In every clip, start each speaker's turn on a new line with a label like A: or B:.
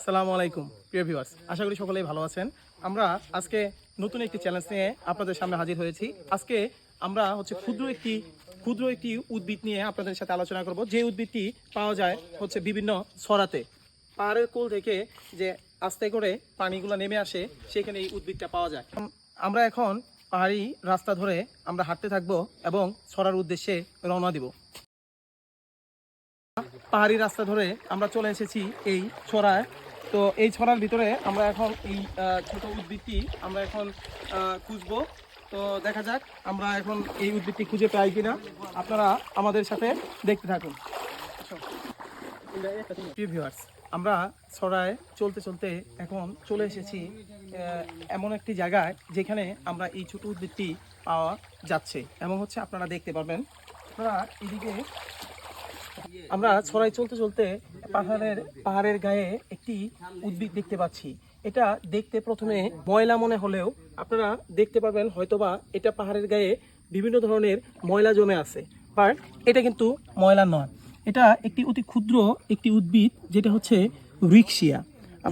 A: আসসালামু আলাইকুম প্রিয় ভিউয়ার্স, আশা করি সকলেই ভালো আছেন। আমরা আজকে নতুন একটি চ্যালেঞ্জ নিয়ে আপনাদের সামনে হাজির হয়েছি। আজকে আমরা ক্ষুদ্র একটি উদ্ভিদ নিয়ে আপনাদের সাথে আলোচনা করব, যে উদ্ভিদটি পাওয়া যায় হচ্ছে বিভিন্ন ছড়াতে। পাহাড়ের কোল থেকে যে আস্তে করে পানিগুলো নেমে আসে, সেখানে এই উদ্ভিদটা পাওয়া যায়। আমরা এখন পাহাড়ি রাস্তা ধরে আমরা হাঁটতে থাকবো এবং ছড়ার উদ্দেশ্যে রওনা দিব। পাহাড়ি রাস্তা ধরে আমরা চলে এসেছি এই ছড়ায়। তো এই ছড়ার ভিতরে আমরা এখন এই ছোট উদ্ভিদটি আমরা এখন খুঁজবো। তো দেখা যাক আমরা এখন এই উদ্ভিদটি খুঁজে পাই কিনা। আপনারা আমাদের সাথে দেখতে থাকুন। ভিউয়ার্স, আমরা ছড়ায় চলতে চলতে এখন চলে এসেছি এমন একটি জায়গায় যেখানে আমরা এই ছোট উদ্ভিদটি পাওয়া যাচ্ছে এবং হচ্ছে আপনারা দেখতে পারবেন। আপনারা এদিকে আমরা ছড়াই চলতে চলতে পাহাড়ের গায়ে একটি উদ্ভিদ দেখতে পাচ্ছি। এটা দেখতে প্রথমে ময়লা মনে হলেও আপনারা দেখতে পাবেন হয়তোবা এটা পাহাড়ের গায়ে বিভিন্ন ধরনের ময়লা জমে আছে, বাট এটা কিন্তু ময়লা নয়। এটা একটি অতি ক্ষুদ্র একটি উদ্ভিদ, যেটা হচ্ছে রিক্সিয়া।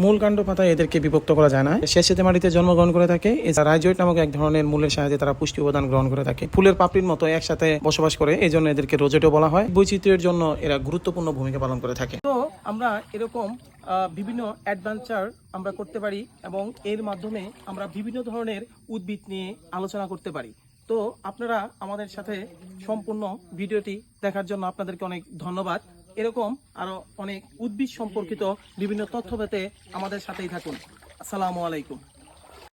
A: মূল কাণ্ড পাতায় এদেরকে বিভক্ত করা যায় না। স্যাঁতসেঁতে মাটিতে জন্মগ্রহণ করে থাকে। রাইজয়েড নামক এক ধরনের মূলের সাহায্যে তারা পুষ্টি উপাদান গ্রহণ করে থাকে। ফুলের পাপড়ির মতো একসাথে বসবাস করে, এই জন্য এদেরকে রোজেটও বলা হয়। বৈচিত্র্যের জন্য এরা গুরুত্বপূর্ণ ভূমিকা পালন করে থাকে। তো আমরা এরকম বিভিন্ন অ্যাডভেঞ্চার আমরা করতে পারি এবং এর মাধ্যমে আমরা বিভিন্ন ধরনের উদ্ভিদ নিয়ে আলোচনা করতে পারি। তো আপনারা আমাদের সাথে সম্পূর্ণ ভিডিওটি দেখার জন্য আপনাদেরকে অনেক ধন্যবাদ। এরকম আরো অনেক উদ্ভিদ সম্পর্কিত বিভিন্ন তথ্য পেতে আমাদের সাথেই থাকুন। আসসালামু আলাইকুম।